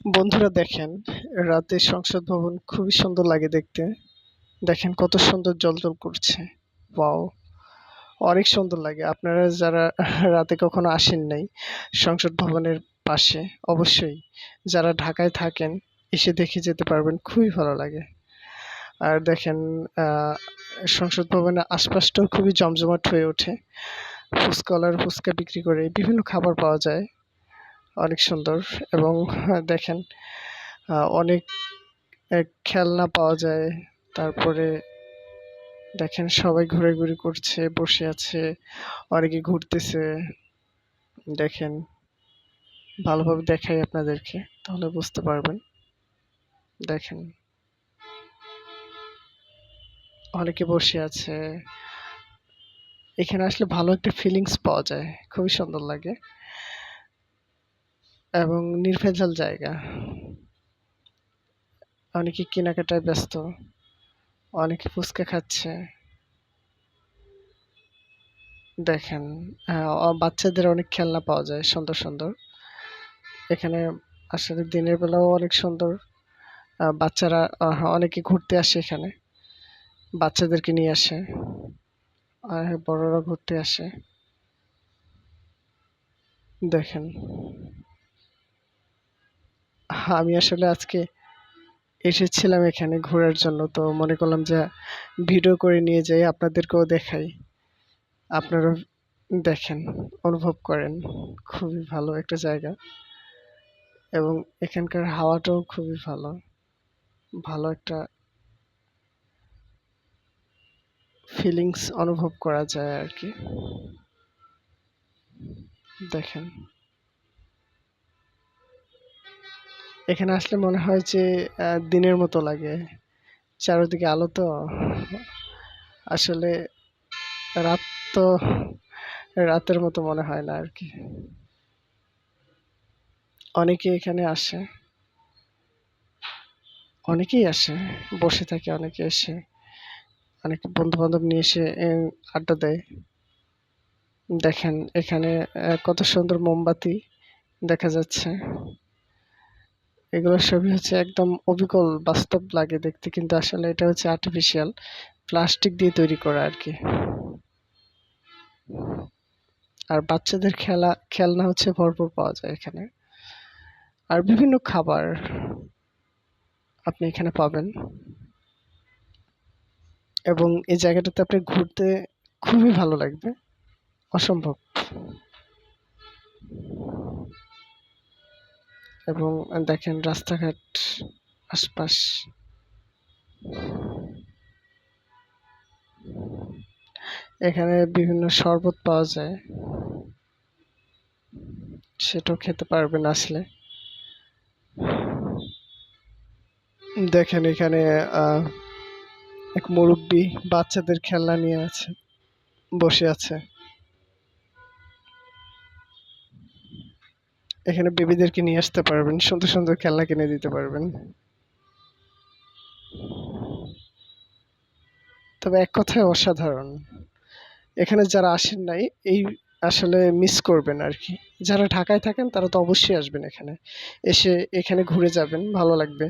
বন্ধুরা দেখেন, রাতে সংসদ ভবন খুবই সুন্দর লাগে দেখতে। দেখেন কত সুন্দর জ্বলজ্বল করছে। ওয়াও! অনেক সুন্দর লাগে। আপনারা যারা রাতে কখনো আসেন নাই সংসদ ভবনের পাশে, অবশ্যই যারা ঢাকায় থাকেন এসে দেখে যেতে পারবেন। খুবই ভালো লাগে। আর দেখেন আ সংসদ ভবনের আশপাশটাও খুবই জমজমাট হয়ে ওঠে। ফুচকাওয়ালারা ফুচকা বিক্রি করে, বিভিন্ন খাবার পাওয়া যায়। অনেক সুন্দর এবং দেখেন অনেক খেলনা পাওয়া যায়। তারপরে দেখেন সবাই ঘোরাঘুরি করছে, বসে আছে, অনেকে ঘুরতেছে। দেখেন ভালোভাবে দেখাই আপনাদেরকে, তাহলে বুঝতে পারবেন। দেখেন অনেকে বসে আছে। এখানে আসলে ভালো একটা ফিলিংস পাওয়া যায়। খুবই সুন্দর লাগে এবং নির্ভেজাল জায়গা। অনেকে কেনাকাটায় ব্যস্ত, অনেকে ফুচকা খাচ্ছে। দেখেন বাচ্চাদের অনেক খেলনা পাওয়া যায় সুন্দর, সুন্দর। এখানে আসলে দিনের বেলাও অনেক সুন্দর। বাচ্চারা অনেকে ঘুরতে আসে এখানে। বাচ্চাদেরকে নিয়ে আসে। আর বড়রা ঘুরতে আসে। দেখেন আমি আসলে আজকে এসেছিলাম এখানে ঘোরার জন্য। তো মনে করলাম যে ভিডিও করে নিয়ে যাই, আপনাদেরকেও দেখাই। আপনারাও দেখেন, অনুভব করেন। খুবই ভালো একটা জায়গা এবং এখানকার হাওয়াটাও খুবই ভালো। ভালো একটা ফিলিংস অনুভব করা যায় আরকি। দেখেন এখানে আসলে মনে হয় যে দিনের মতো লাগে। চারদিকে আলো তো। আসলে রাত তো রাতের মতো মনে হয় না আরকি। অনেকে এখানে আসে। অনেকেই আসে। বসে থাকে অনেকে এসে। অনেকে বন্ধু-বান্ধব নিয়ে এসে আড্ডা দেয়। দেখেন এখানে কত সুন্দর মোমবাতি দেখা যাচ্ছে। এগুলো সবই হচ্ছে একদম অবিকল বাস্তব লাগে দেখতে, কিন্তু আসলে এটা হচ্ছে আর্টিফিশিয়াল প্লাস্টিক দিয়ে তৈরি করা আরকি। আর বাচ্চাদের খেলনা হচ্ছে ভরপুর পাওয়া যায় এখানে। আর বিভিন্ন খাবার আপনি এখানে পাবেন এবং এই জায়গাটাতে আপনি ঘুরতে খুবই ভালো লাগবে। অসম্ভব। এবং দেখেন রাস্তাঘাট, আশপাশ এখানে বিভিন্ন শরবত পাওয়া যায়। সেটাও খেতে পারবেন আসলে। দেখেন এখানে আ এক মুরুব্বি বাচ্চাদের খেলনা নিয়ে বসে আছে। এখানে বেবিদেরকে নিয়ে আসতে পারবেন। সুন্দর, সুন্দর খেলনা কিনে দিতে পারবেন। তবে এক কথায় অসাধারণ। এখানে যারা আসেন নাই এই আসলে মিস করবেন আরকি। যারা ঢাকায় থাকেন তারা তো অবশ্যই আসবেন এখানে। এসে এখানে ঘুরে যাবেন, ভালো লাগবে।